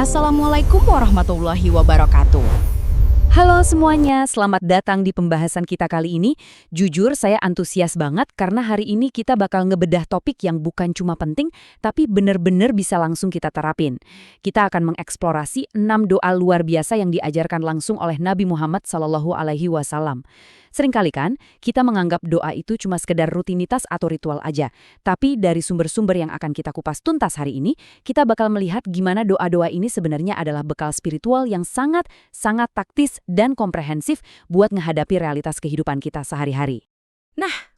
Assalamualaikum warahmatullahi wabarakatuh. Halo semuanya, selamat datang di pembahasan kita kali ini. Jujur, saya antusias banget karena hari ini kita bakal ngebedah topik yang bukan cuma penting, tapi bener-bener bisa langsung kita terapin. Kita akan mengeksplorasi 6 doa luar biasa yang diajarkan langsung oleh Nabi Muhammad SAW. Seringkali kan, kita menganggap doa itu cuma sekedar rutinitas atau ritual aja. Tapi dari sumber-sumber yang akan kita kupas tuntas hari ini, kita bakal melihat gimana doa-doa ini sebenarnya adalah bekal spiritual yang sangat taktis dan komprehensif buat menghadapi realitas kehidupan kita sehari-hari.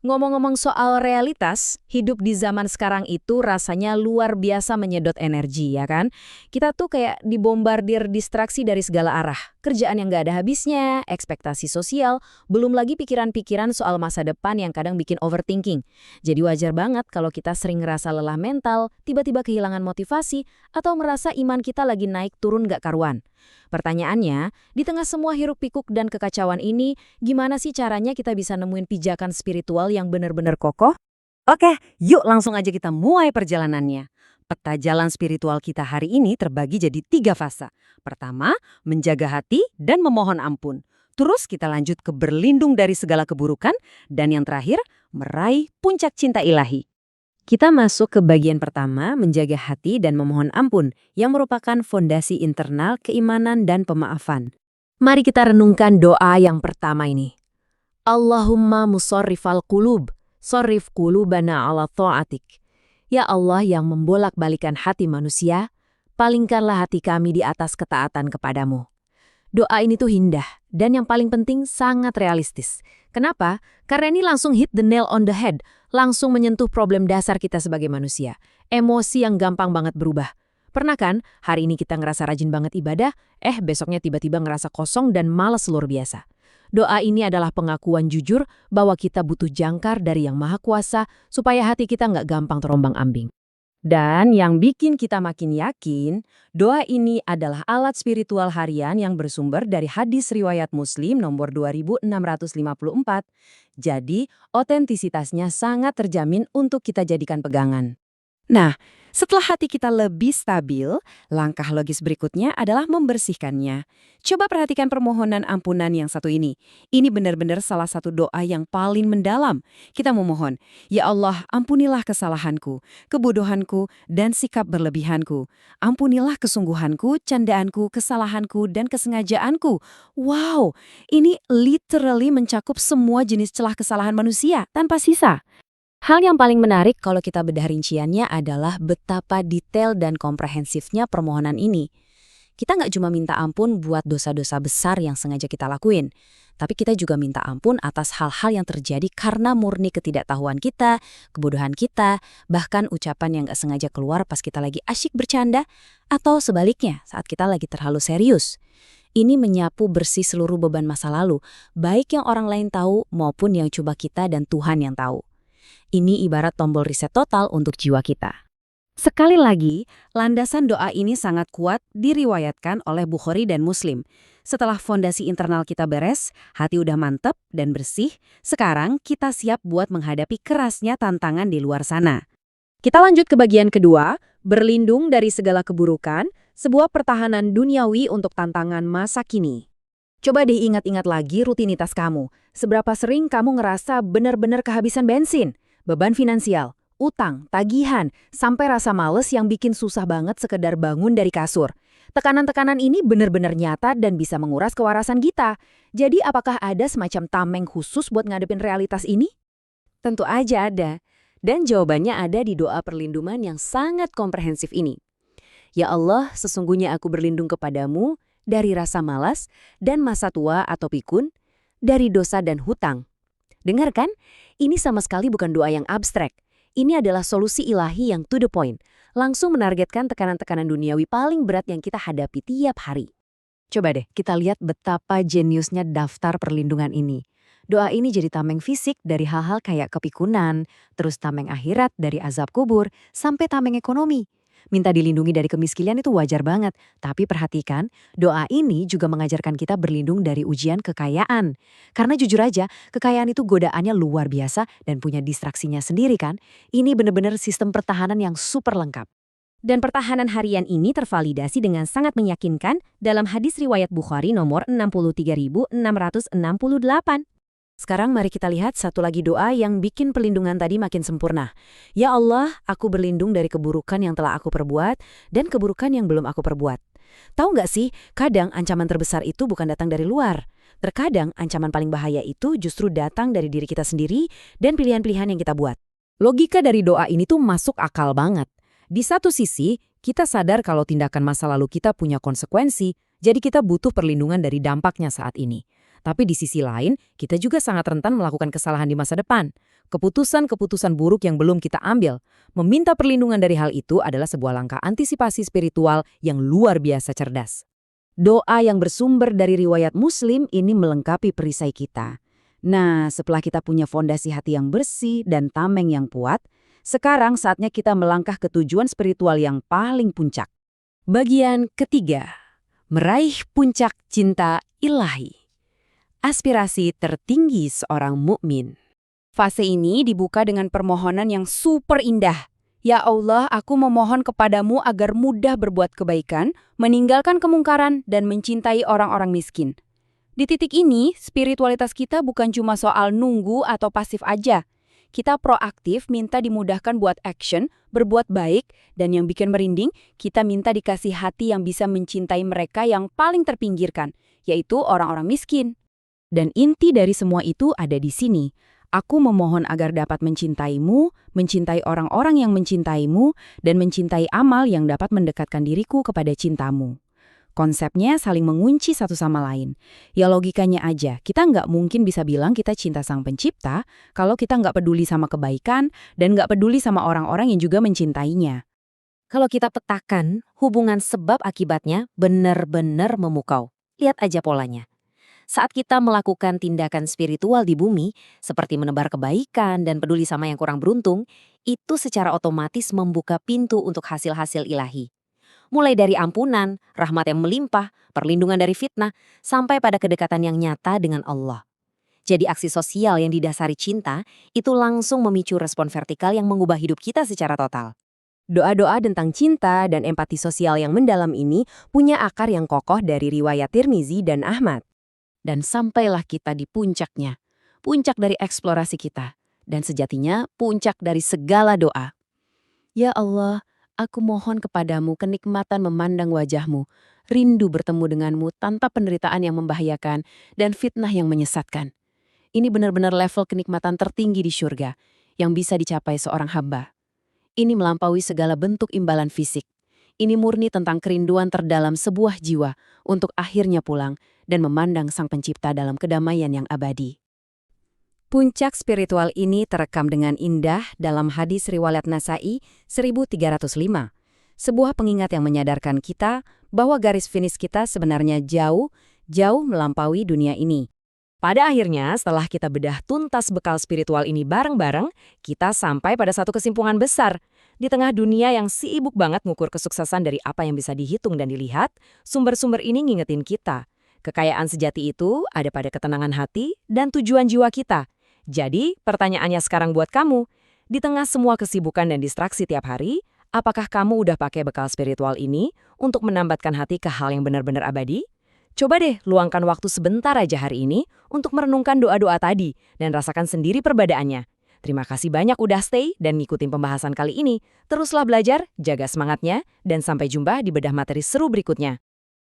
Ngomong-ngomong soal realitas, hidup di zaman sekarang itu rasanya luar biasa menyedot energi, ya kan? Kita tuh kayak dibombardir distraksi dari segala arah. Kerjaan yang nggak ada habisnya, ekspektasi sosial, belum lagi pikiran-pikiran soal masa depan yang kadang bikin overthinking. Jadi wajar banget kalau kita sering ngerasa lelah mental, tiba-tiba kehilangan motivasi, atau merasa iman kita lagi naik turun nggak karuan. Pertanyaannya, di tengah semua hiruk-pikuk dan kekacauan ini, gimana sih caranya kita bisa nemuin pijakan spiritual yang benar-benar kokoh? Oke, yuk langsung aja kita mulai perjalanannya. Peta jalan spiritual kita hari ini terbagi jadi 3 fase. Pertama, menjaga hati dan memohon ampun. Terus kita lanjut ke berlindung dari segala keburukan. Dan yang terakhir, meraih puncak cinta ilahi. Kita masuk ke bagian pertama, menjaga hati dan memohon ampun, yang merupakan fondasi internal keimanan dan pemaafan. Mari kita renungkan doa yang pertama ini. Allahumma musarrifal qulub, sarrif qulubana ala ta'atik. Ya Allah yang membolak-balikan hati manusia, palingkanlah hati kami di atas ketaatan kepadamu. Doa ini tuh indah, dan yang paling penting sangat realistis. Kenapa? Karena ini langsung hit the nail on the head, langsung menyentuh problem dasar kita sebagai manusia. Emosi yang gampang banget berubah. Pernah kan, hari ini kita ngerasa rajin banget ibadah, besoknya tiba-tiba ngerasa kosong dan malas luar biasa. Doa ini adalah pengakuan jujur bahwa kita butuh jangkar dari Yang Maha Kuasa supaya hati kita nggak gampang terombang-ambing. Dan yang bikin kita makin yakin, doa ini adalah alat spiritual harian yang bersumber dari hadis riwayat Muslim nomor 2654. Jadi, otentisitasnya sangat terjamin untuk kita jadikan pegangan. Nah, setelah hati kita lebih stabil, langkah logis berikutnya adalah membersihkannya. Coba perhatikan permohonan ampunan yang satu ini. Ini benar-benar salah satu doa yang paling mendalam. Kita memohon, Ya Allah, ampunilah kesalahanku, kebodohanku, dan sikap berlebihanku. Ampunilah kesungguhanku, candaanku, kesalahanku, dan kesengajaanku. Wow, ini literally mencakup semua jenis celah kesalahan manusia tanpa sisa. Hal yang paling menarik kalau kita bedah rinciannya adalah betapa detail dan komprehensifnya permohonan ini. Kita nggak cuma minta ampun buat dosa-dosa besar yang sengaja kita lakuin, tapi kita juga minta ampun atas hal-hal yang terjadi karena murni ketidaktahuan kita, kebodohan kita, bahkan ucapan yang nggak sengaja keluar pas kita lagi asyik bercanda, atau sebaliknya saat kita lagi terlalu serius. Ini menyapu bersih seluruh beban masa lalu, baik yang orang lain tahu maupun yang coba kita dan Tuhan yang tahu. Ini ibarat tombol reset total untuk jiwa kita. Sekali lagi, landasan doa ini sangat kuat diriwayatkan oleh Bukhari dan Muslim. Setelah fondasi internal kita beres, hati udah mantep dan bersih, sekarang kita siap buat menghadapi kerasnya tantangan di luar sana. Kita lanjut ke bagian kedua, berlindung dari segala keburukan, sebuah pertahanan duniawi untuk tantangan masa kini. Coba deh ingat-ingat lagi rutinitas kamu. Seberapa sering kamu ngerasa benar-benar kehabisan bensin? Beban finansial, utang, tagihan, sampai rasa males yang bikin susah banget sekedar bangun dari kasur. Tekanan-tekanan ini benar-benar nyata dan bisa menguras kewarasan kita. Jadi apakah ada semacam tameng khusus buat ngadepin realitas ini? Tentu aja ada. Dan jawabannya ada di doa perlindungan yang sangat komprehensif ini. Ya Allah, sesungguhnya aku berlindung kepadamu dari rasa malas dan masa tua atau pikun, dari dosa dan hutang. Dengar kan? Ini sama sekali bukan doa yang abstrak. Ini adalah solusi ilahi yang to the point. Langsung menargetkan tekanan-tekanan duniawi paling berat yang kita hadapi tiap hari. Coba deh kita lihat betapa jeniusnya daftar perlindungan ini. Doa ini jadi tameng fisik dari hal-hal kayak kepikunan, terus tameng akhirat dari azab kubur, sampai tameng ekonomi. Minta dilindungi dari kemiskinan itu wajar banget, tapi perhatikan, doa ini juga mengajarkan kita berlindung dari ujian kekayaan. Karena jujur aja, kekayaan itu godaannya luar biasa dan punya distraksinya sendiri kan. Ini benar-benar sistem pertahanan yang super lengkap. Dan pertahanan harian ini tervalidasi dengan sangat meyakinkan dalam hadis riwayat Bukhari nomor 63.668. Sekarang mari kita lihat satu lagi doa yang bikin perlindungan tadi makin sempurna. Ya Allah, aku berlindung dari keburukan yang telah aku perbuat dan keburukan yang belum aku perbuat. Tahu nggak sih, kadang ancaman terbesar itu bukan datang dari luar. Terkadang ancaman paling bahaya itu justru datang dari diri kita sendiri dan pilihan-pilihan yang kita buat. Logika dari doa ini tuh masuk akal banget. Di satu sisi, kita sadar kalau tindakan masa lalu kita punya konsekuensi, jadi kita butuh perlindungan dari dampaknya saat ini. Tapi di sisi lain, kita juga sangat rentan melakukan kesalahan di masa depan. Keputusan-keputusan buruk yang belum kita ambil. Meminta perlindungan dari hal itu adalah sebuah langkah antisipasi spiritual yang luar biasa cerdas. Doa yang bersumber dari riwayat Muslim ini melengkapi perisai kita. Nah, setelah kita punya fondasi hati yang bersih dan tameng yang kuat, sekarang saatnya kita melangkah ke tujuan spiritual yang paling puncak. Bagian ketiga, meraih puncak cinta ilahi. Aspirasi tertinggi seorang mukmin. Fase ini dibuka dengan permohonan yang super indah. Ya Allah, aku memohon kepadamu agar mudah berbuat kebaikan, meninggalkan kemungkaran, dan mencintai orang-orang miskin. Di titik ini, spiritualitas kita bukan cuma soal nunggu atau pasif aja. Kita proaktif minta dimudahkan buat action, berbuat baik, dan yang bikin merinding, kita minta dikasih hati yang bisa mencintai mereka yang paling terpinggirkan, yaitu orang-orang miskin. Dan inti dari semua itu ada di sini. Aku memohon agar dapat mencintaimu, mencintai orang-orang yang mencintaimu, dan mencintai amal yang dapat mendekatkan diriku kepada cintamu. Konsepnya saling mengunci satu sama lain. Ya logikanya aja, kita nggak mungkin bisa bilang kita cinta Sang Pencipta kalau kita nggak peduli sama kebaikan dan nggak peduli sama orang-orang yang juga mencintainya. Kalau kita petakan, hubungan sebab akibatnya benar-benar memukau. Lihat aja polanya. Saat kita melakukan tindakan spiritual di bumi, seperti menebar kebaikan dan peduli sama yang kurang beruntung, itu secara otomatis membuka pintu untuk hasil-hasil ilahi. Mulai dari ampunan, rahmat yang melimpah, perlindungan dari fitnah, sampai pada kedekatan yang nyata dengan Allah. Jadi aksi sosial yang didasari cinta, itu langsung memicu respon vertikal yang mengubah hidup kita secara total. Doa-doa tentang cinta dan empati sosial yang mendalam ini punya akar yang kokoh dari riwayat Tirmizi dan Ahmad. Dan sampailah kita di puncaknya, puncak dari eksplorasi kita, dan sejatinya puncak dari segala doa. Ya Allah, aku mohon kepadamu kenikmatan memandang wajahmu, rindu bertemu denganmu tanpa penderitaan yang membahayakan dan fitnah yang menyesatkan. Ini benar-benar level kenikmatan tertinggi di syurga, yang bisa dicapai seorang hamba. Ini melampaui segala bentuk imbalan fisik. Ini murni tentang kerinduan terdalam sebuah jiwa untuk akhirnya pulang dan memandang Sang Pencipta dalam kedamaian yang abadi. Puncak spiritual ini terekam dengan indah dalam hadis riwayat Nasai 1305. Sebuah pengingat yang menyadarkan kita bahwa garis finish kita sebenarnya jauh melampaui dunia ini. Pada akhirnya, setelah kita bedah tuntas bekal spiritual ini bareng-bareng, kita sampai pada satu kesimpulan besar. Di tengah dunia yang sibuk banget ngukur kesuksesan dari apa yang bisa dihitung dan dilihat, sumber-sumber ini ngingetin kita. Kekayaan sejati itu ada pada ketenangan hati dan tujuan jiwa kita. Jadi, pertanyaannya sekarang buat kamu. Di tengah semua kesibukan dan distraksi tiap hari, apakah kamu udah pakai bekal spiritual ini untuk menambatkan hati ke hal yang benar-benar abadi? Coba deh luangkan waktu sebentar aja hari ini untuk merenungkan doa-doa tadi dan rasakan sendiri perbedaannya. Terima kasih banyak udah stay dan ngikutin pembahasan kali ini. Teruslah belajar, jaga semangatnya, dan sampai jumpa di bedah materi seru berikutnya.